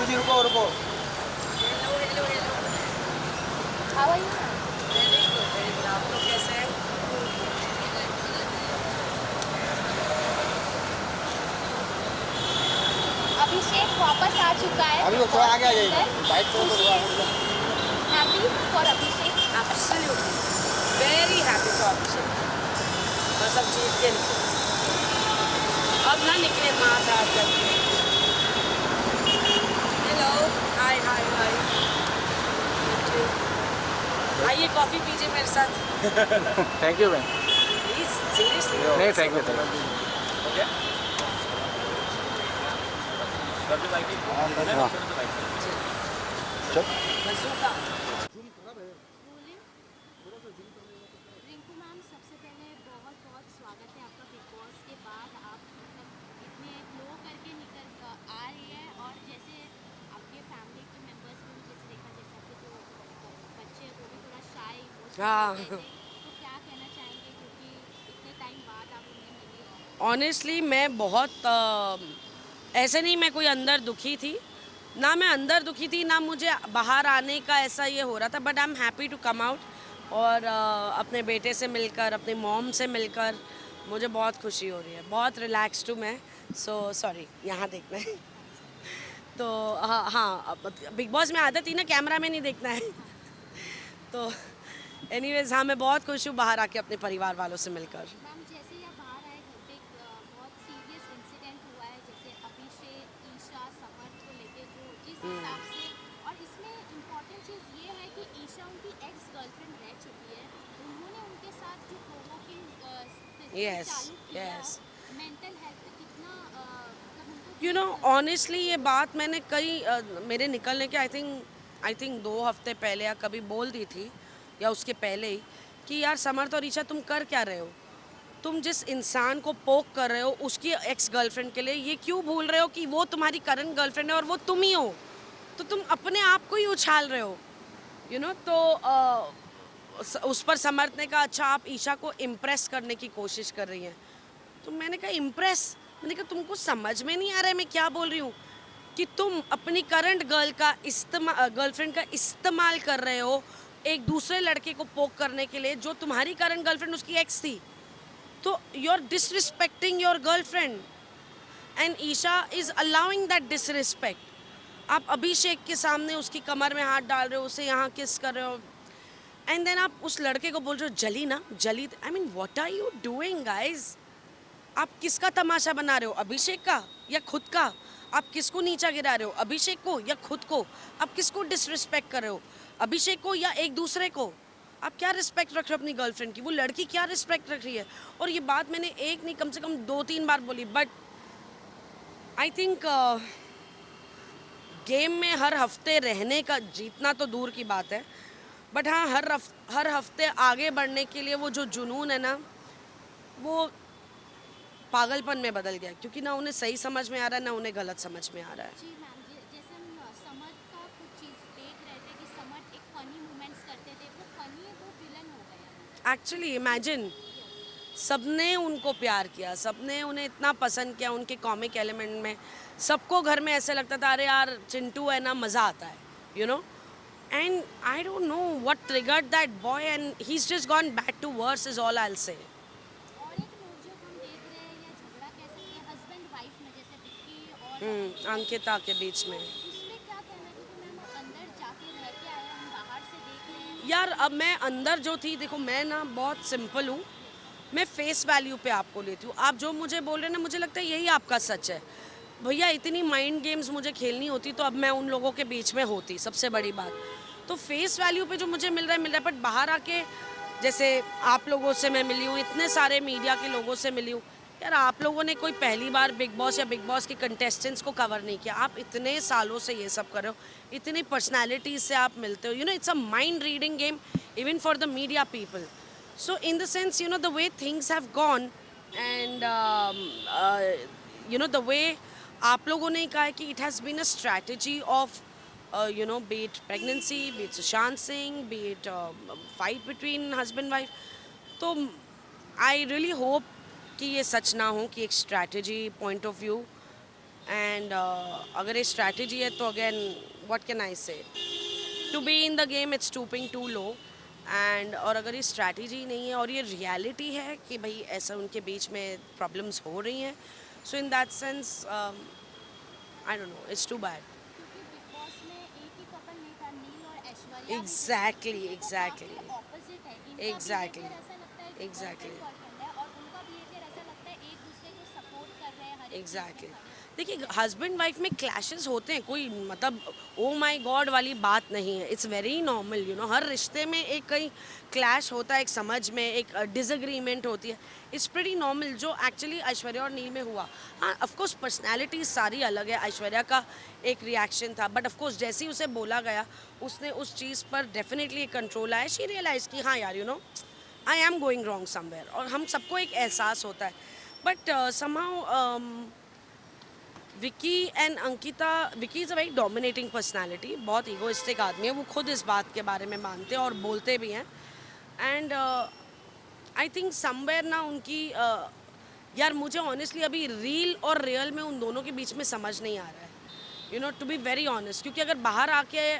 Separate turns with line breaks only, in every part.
जी रुको रुको।
How are you?
Very good आप लोग कैसे हैं?
अभिषेक वापस आ चुका है।
अभी वो थोड़ा आगे आ जाइए, बाइक को थोड़ा
happy for Abhishek.
Absolutely very happy for Abhishek. बस अब जीत के निकले, अब ना निकले मार धार करके। हेलो हाय हाय हाय, आइए कॉफ़ी पीजिए मेरे साथ
thank you ma'am.
Please, seriously.
नहीं थैंक यू
ओके। हाँ चल।
बसूका
रिंकू मैम, सबसे पहले बहुत बहुत स्वागत है आपका बिग बॉस के बाद। आप मतलब इतने ग्लो करके निकल आ रही है, और जैसे आपके फैमिली के मेंबर्स को भी जैसे देखा, जैसे आपके जो बच्चे हैं वो भी थोड़ा शाय
हाँ।
तो क्या कहना चाहेंगे, क्योंकि इतने टाइम बाद आप उन्हें मिले।
ऑनेस्टली मैं बहुत ऐसे नहीं, मैं कोई अंदर दुखी थी ना, मैं अंदर दुखी थी ना, मुझे बाहर आने का ऐसा ये हो रहा था, but I am happy to come out और अपने बेटे से मिलकर, अपनी मॉम से मिलकर मुझे बहुत खुशी हो रही है, बहुत रिलैक्स टू मैं। सो सॉरी, यहाँ देखना है तो हाँ हाँ, बिग बॉस में आदत थी ना कैमरा में नहीं देखना है तो एनीवेज हाँ, मैं बहुत खुश हूँ बाहर आके अपने परिवार वालों से मिलकर।
मैम, जैसे ही आप बाहर आए, घर पे एक बहुत सीरियस इंसिडेंट हुआ है, जैसे अभिषेक, ईशा, समर को लेके जो जिस हिसाब से, और इसमें इम्पोर्टेंट चीज़ ये है कि ईशा उनकी एक्स गर्लफ्रेंड रह चुकी है। उन्होंने उनके साथ जो प्रोवोकिंग
Yes,
चालू किया,
yes.
मेंटल हेल्थ पे कितना मतलब उनको
यू नो ऑनेस्टली ये बात मैंने कई मेरे निकलने के आई थिंक 2 हफ्ते पहले या कभी बोल दी थी, या उसके पहले ही, कि यार समर्थ और ईशा तुम कर क्या रहे हो, तुम जिस इंसान को पोक कर रहे हो उसकी एक्स गर्लफ्रेंड के लिए, ये क्यों भूल रहे हो कि वो तुम्हारी करंट गर्लफ्रेंड है और वो तुम ही हो, तो तुम अपने आप को ही उछाल रहे हो, यू नो। तो उस पर समर्थ ने कहा अच्छा आप ईशा को इम्प्रेस करने की कोशिश कर रही हैं, तो मैंने कहा इम्प्रेस, मैंने कहा तुमको समझ में नहीं आ रहा है मैं क्या बोल रही हूँ, कि तुम अपनी करंट गर्लफ्रेंड का इस्तेमाल कर रहे हो एक दूसरे लड़के को पोक करने के लिए, जो तुम्हारी करंट गर्लफ्रेंड उसकी एक्स थी, तो you are disrespecting your girlfriend and Isha is allowing that disrespect. आप अभिषेक के सामने उसकी कमर में हाथ डाल रहे हो, उसे यहाँ किस कर रहे हो, एंड देन आप उस लड़के को बोल रहे हो जली ना जली। I mean what are you doing guys? आप किसका तमाशा बना रहे हो, अभिषेक का या खुद का? आप किसको नीचा गिरा रहे हो, अभिषेक को या खुद को? आप किसको डिसरिस्पेक्ट कर रहे हो, अभिषेक को या एक दूसरे को? आप क्या रिस्पेक्ट रख रहे हो अपनी गर्लफ्रेंड की? वो लड़की क्या रिस्पेक्ट रख रही है? और ये बात मैंने एक नहीं कम से कम 2-3 बार बोली, बट आई थिंक गेम में हर हफ्ते रहने का, जीतना तो दूर की बात है, बट हाँ हर हफ्ते आगे बढ़ने के लिए वो जो जुनून है ना, वो पागलपन में बदल गया, क्योंकि ना उन्हें सही समझ में आ रहा है ना उन्हें गलत समझ में आ रहा है।
जी मैम, जैसे हम समर का कुछ चीज़ देख रहे थे कि समर एक फनी मूवमेंट्स करते थे, वो फनी है, वो विलन हो गया।
एक्चुअली इमेजिन, सबने उनको प्यार किया, सबने उन्हें इतना पसंद किया उनके कॉमिक एलिमेंट में, सबको घर में ऐसे लगता था अरे यार चिंटू है ना, मज़ा आता है, you know. And I don't know what triggered that boy and he is just gone back to worse is all I will say.
और एक नोकझोंक हम देख रहे हैं, या झगड़ा कह सकते हैं हस्बैंड वाइफ में, जैसे विक्की और
अंकिता के बीच में।
उसमें क्या कहना है, क्योंकि मैम अंदर जाके रह के आए हैं, हम बाहर से देख रहे हैं।
यार अब मैं अंदर जो थी, देखो मैं ना बहुत सिंपल हूँ, मैं फेस वैल्यू पे आपको लेती हूँ, आप जो मुझे बोल रहे हैं ना, मुझे लगता है यही आपका सच है। भैया इतनी माइंड गेम्स मुझे खेलनी होती तो अब मैं उन लोगों के बीच में होती, सबसे बड़ी बात। तो फेस वैल्यू पे जो मुझे मिल रहा है, बट बाहर आके जैसे आप लोगों से मैं मिली हूँ, इतने सारे मीडिया के लोगों से मिली हूँ, यार आप लोगों ने कोई पहली बार बिग बॉस या बिग बॉस के कंटेस्टेंट्स को कवर नहीं किया, आप इतने सालों से ये सब कर रहे हो, इतनी पर्सनैलिटीज से आप मिलते हो, you know it's a mind reading game even for the media people. So in the sense, you know, the way things have gone and you know the way आप लोगों ने कहा है कि it has been a strategy of you know, be it pregnancy, be it Sushant Singh, be it fight between husband wife. तो I really hope कि ये सच ना हो कि एक strategy point of view and अगर ये स्ट्रैटेजी है तो again what can I say, to be in the game it's stooping too low and, और अगर ये स्ट्रैटेजी नहीं है और ये रियलिटी है कि भाई ऐसा उनके बीच में प्रॉब्लम्स हो रही हैं, so in that sense I don't know, it's too bad.
क्योंकि बिग बॉस में एक ही कपल नहीं था, नील और ऐश्वर्या
Exactly, exactly.
ऑपोजिट है. इनका
Exactly.
behavior ऐसा लगता है कि
Exactly.
गर्लफ्रेंड है, और उनका बिहेवियर ऐसा लगता है एक दूसरे को सपोर्ट कर रहे हैं हर एक चीज़ में
एग्जैक्टली.
खड़े हैं.
देखिए हस्बैंड वाइफ में क्लैशेस होते हैं, कोई मतलब ओ माय गॉड वाली बात नहीं है. It's very normal, you know. हर रिश्ते में एक कहीं क्लैश होता है, एक समझ में एक डिसएग्रीमेंट होती है. इट्स प्रीटी नॉर्मल, जो एक्चुअली ऐश्वर्या और नील में हुआ. हाँ, ऑफकोर्स पर्सनैलिटी सारी अलग है. ऐश्वर्या का एक रिएक्शन था, बट ऑफकोर्स जैसे ही उसे बोला गया उसने उस चीज़ पर डेफिनेटली कंट्रोल आया. शी रियलाइज कि हाँ यार, you know, I am going wrong somewhere, और हम सबको एक एहसास होता है. But somehow Vicky and Ankita, Vicky is a very dominating personality, बहुत ईगोइस्टिक आदमी है. वो खुद इस बात के बारे में मानते हैं और बोलते भी हैं. एंड आई थिंक समवेयर ना उनकी यार मुझे ऑनेस्टली अभी रील और रियल में उन दोनों के बीच में समझ नहीं आ रहा है, you know, to be very honest. क्योंकि अगर बाहर आके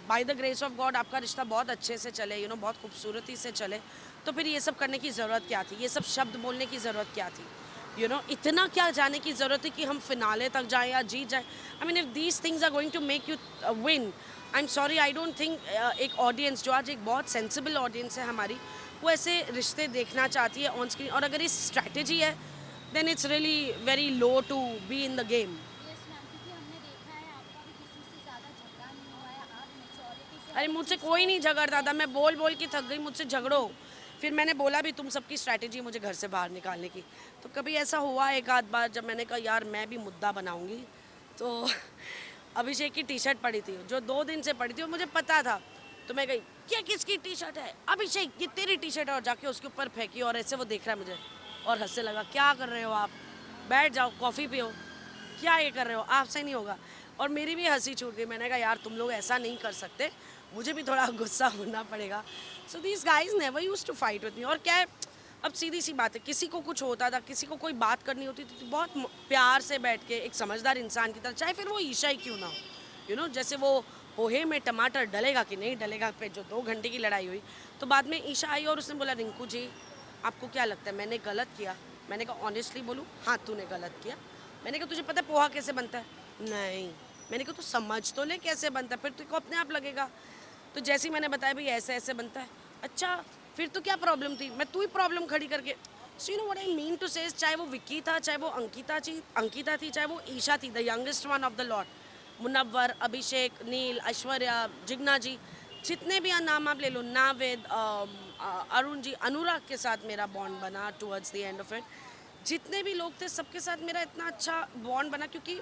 by the grace of God आपका रिश्ता बहुत अच्छे से चले, यू नो, बहुत खूबसूरती से चले, तो फिर ये सब करने की ज़रूरत क्या थी, ये सब शब्द बोलने की ज़रूरत क्या थी, यू नो. इतना क्या जाने की ज़रूरत है कि हम फिनाले तक जाएं या जीत जाएं. I mean if these things are going to make you win, I am sorry, I don't think एक ऑडियंस जो आज एक बहुत सेंसिबल ऑडियंस है हमारी, वो ऐसे रिश्ते देखना चाहती है ऑन स्क्रीन. और अगर ये स्ट्रैटेजी है then it's really very low to be in the game.
Yes ma'am, क्योंकि हमने देखा है आपका भी किसी से ज़्यादा झगड़ा नहीं हुआ है, आप मेच्योरिटी से
अरे मुझसे कोई नहीं झगड़ता था, मैं बोल बोल के थक गई, मुझसे झगड़ो. फिर मैंने बोला भी तुम सबकी स्ट्रैटेजी मुझे घर से बाहर निकालने की. तो कभी ऐसा हुआ एक आध बार जब मैंने कहा यार मैं भी मुद्दा बनाऊंगी, तो अभिषेक की टी शर्ट पड़ी थी जो 2 दिन से पड़ी थी और मुझे पता था. तो मैं गई, ये किसकी टी शर्ट है? अभिषेक, ये तेरी टी शर्ट है. और जाके उसके ऊपर फेंकी और ऐसे वो देख रहा है मुझे और हंसने लगा. क्या कर रहे हो आप, बैठ जाओ कॉफ़ी पियो, क्या ये कर रहे हो, आपसे नहीं होगा. और मेरी भी हंसी छूट गई. मैंने कहा यार तुम लोग ऐसा नहीं कर सकते, मुझे भी थोड़ा गुस्सा होना पड़ेगा. So these guys never use to fight with me. और क्या है, अब सीधी सी बात है, किसी को कुछ होता था, किसी को कोई बात करनी होती थी तो बहुत प्यार से बैठ के एक समझदार इंसान की तरह, चाहे फिर वो ईशा ही क्यों ना हो, यू नो. जैसे वो पोहे में टमाटर डलेगा कि नहीं डलेगा पे जो 2 घंटे की लड़ाई हुई, तो बाद में ईशा आई और उसने बोला रिंकू जी आपको क्या लगता है मैंने गलत किया? मैंने कहा ऑनेस्टली बोलूँ, हाँ तूने गलत किया. मैंने कहा तुझे पता है पोहा कैसे बनता है? नहीं. मैंने कहा तू समझ तो ले कैसे बनता है, फिर तुझको अपने आप लगेगा. तो जैसे ही मैंने बताया भाई ऐसे ऐसे बनता है, अच्छा फिर तो क्या प्रॉब्लम थी, मैं तू ही प्रॉब्लम खड़ी करके. So you know what I mean to say, चाहे वो विक्की था, चाहे वो अंकिता थी, चाहे वो ईशा थी, the youngest one of the lot, Munawar, Abhishek, Neel, Aishwarya, Jigna ji, जितने भी नाम आप ले लो, नावेद, अरुण जी, अनुराग के साथ मेरा बॉन्ड बना towards the end of it. जितने भी लोग थे सबके साथ मेरा इतना अच्छा बॉन्ड बना, क्योंकि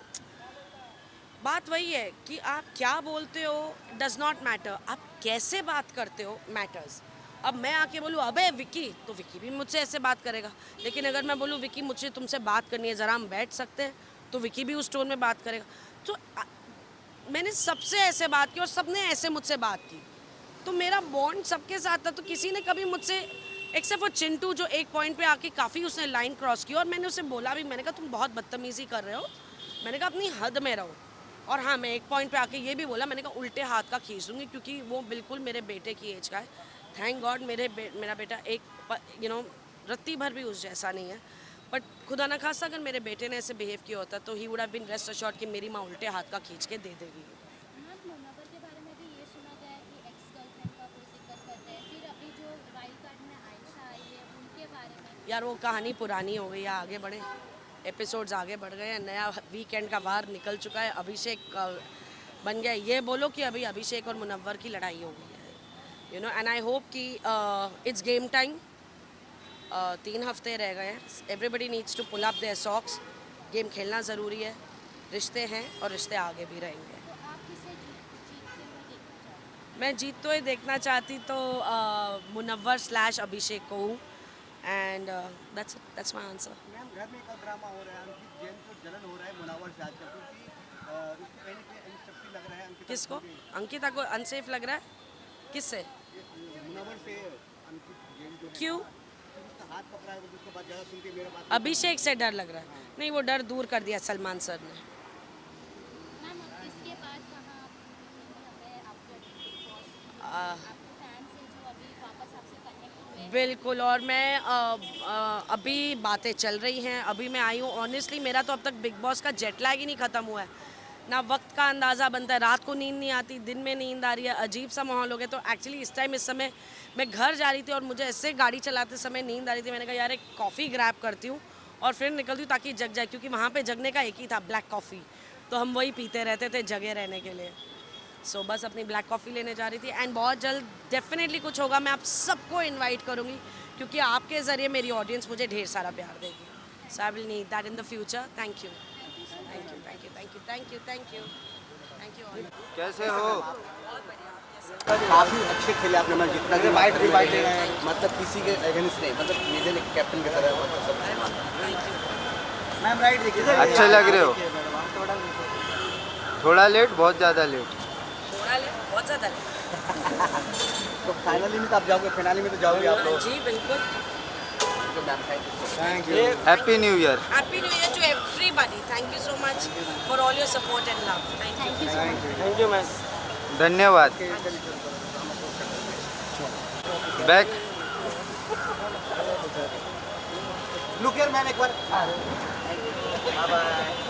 बात वही है कि आप क्या बोलते हो डज नॉट मैटर, आप कैसे बात करते हो मैटर्स. अब मैं आके बोलूँ अबे विक्की, तो विक्की भी मुझसे ऐसे बात करेगा. लेकिन अगर मैं बोलूँ विक्की मुझे तुमसे बात करनी है, ज़रा हम बैठ सकते हैं, तो विक्की भी उस टोन में बात करेगा. तो मैंने सबसे ऐसे बात की और सबने ऐसे मुझसे बात की, तो मेरा बॉन्ड सबके साथ था. तो किसी ने कभी मुझसे, एक्सेप्ट वो चिंटू जो एक पॉइंट पे आके काफ़ी उसने लाइन क्रॉस की, और मैंने उसे बोला भी, मैंने कहा तुम बहुत बदतमीज़ी कर रहे हो, मैंने कहा अपनी हद में रहो. और हाँ, मैं एक पॉइंट पे आके ये भी बोला, मैंने कहा उल्टे हाथ का खींच दूँगी, क्योंकि वो बिल्कुल मेरे बेटे की एज का है. थैंक गॉड मेरा बेटा एक यू नो रत्ती भर भी उस जैसा नहीं है. बट खुदा ना खासा अगर मेरे बेटे ने ऐसे बिहेव किया होता तो he would have been rest assured कि मेरी माँ उल्टे हाथ का खींच के दे देगी.
मैम, मुनव्वर के बारे में भी ये सुना गया है कि एक्स गर्लफ्रेंड का कोई जिक्र कर रहे हैं. फिर अभी जो वाइल्ड कार्ड में आयशा आई है उनके बारे में
यार वो कहानी पुरानी हो गई है, आगे बढ़े, एपिसोड्स आगे बढ़ गए हैं, नया वीकेंड का वार निकल चुका है. अभिषेक बन गया. ये बोलो कि अभी अभिषेक और मुनव्वर की लड़ाई हो गई है, you know. And I hope कि इट्स गेम टाइम. 3 हफ्ते रह गए हैं. Everybody needs to pull up their socks. Game खेलना ज़रूरी है. रिश्ते हैं और रिश्ते आगे भी रहेंगे.
तो आप किसे जीतते हुए देखना चाहोगे?
मैं जीतते हुए देखना चाहती तो मुनव्वर / अभिषेक को हूँ. And that's my answer.
Ma'am घर में एक और ड्रामा हो रहा है, अंकित जैन को जलन हो रहा है मुनावर से आजकल, क्योंकि उसको कहीं ना कहीं इंस्ट्रक्टिव लग रहा है अंकिता
किसको? अंकिता को अनसेफ लग रहा है? किससे?
मुनव्वर से अंकित गेम जो है
क्यों?
उसका हाथ पकड़ा है उसके बाद ज़्यादा सुन के मेरे बात
अभिषेक से डर लग रहा है? नहीं, वो डर दूर कर दिया सलमान सर ने।
मैम अब इसके बाद कहाँ है आफ्टर बिग बॉस?
आ,
आपके फैंस हैं जो अभी वापस आपसे कनेक्ट हुए हैं।
बिल्कुल, और मैं अभी बातें चल रही हैं, अभी मैं आई हूँ। ऑनेस्टली मेरा तो अब तक बिग बॉस का जेट लैग ही नहीं ख़त्म हुआ है ना। वक्त का अंदाज़ा बनता है, रात को नींद नहीं आती, दिन में नींद आ रही है, अजीब सा माहौल हो गया। तो एक्चुअली इस समय मैं घर जा रही थी और मुझे ऐसे गाड़ी चलाते समय नींद आ रही थी। मैंने कहा यार एक कॉफ़ी ग्रैब करती हूँ और फिर निकलती हूँ ताकि जग जाए, क्योंकि वहाँ पे जगने का एक ही था, ब्लैक कॉफ़ी। तो हम वही पीते रहते थे जगे रहने के लिए। सो बस अपनी ब्लैक कॉफ़ी लेने जा रही थी। एंड बहुत जल्द डेफिनेटली कुछ होगा, मैं आप सबको इन्वाइट करूँगी, क्योंकि आपके ज़रिए मेरी ऑडियंस मुझे ढेर सारा प्यार देगी। So I will need that in the future. Thank you, thank you, thank you, thank you, thank you, thank you, thank you all.
कैसे हो?
काफ़ी अच्छे खेले आपने, मैं जितना भी बाइट ले रहे हैं मतलब किसी के अगेंस्ट नहीं, मतलब मेजर कैप्टन की तरह मतलब सब। मैम राइट देखिए,
अच्छे लग रहे हो। थोड़ा लेट, बहुत ज़्यादा लेट।
थोड़ा ले, बहुत ज़्यादा ले।
तो फाइनली में तो आप जाओगे, फिनाली में तो जाओगे आप लोग।
जी बिल्कुल।
Thank you.
Happy new year.
Happy new year to everybody. Thank you so much for all your support and love. Thank you.
Thank you ma'am.
धन्यवाद। बैक।
लुक हियर मैम एक बार। Bye bye.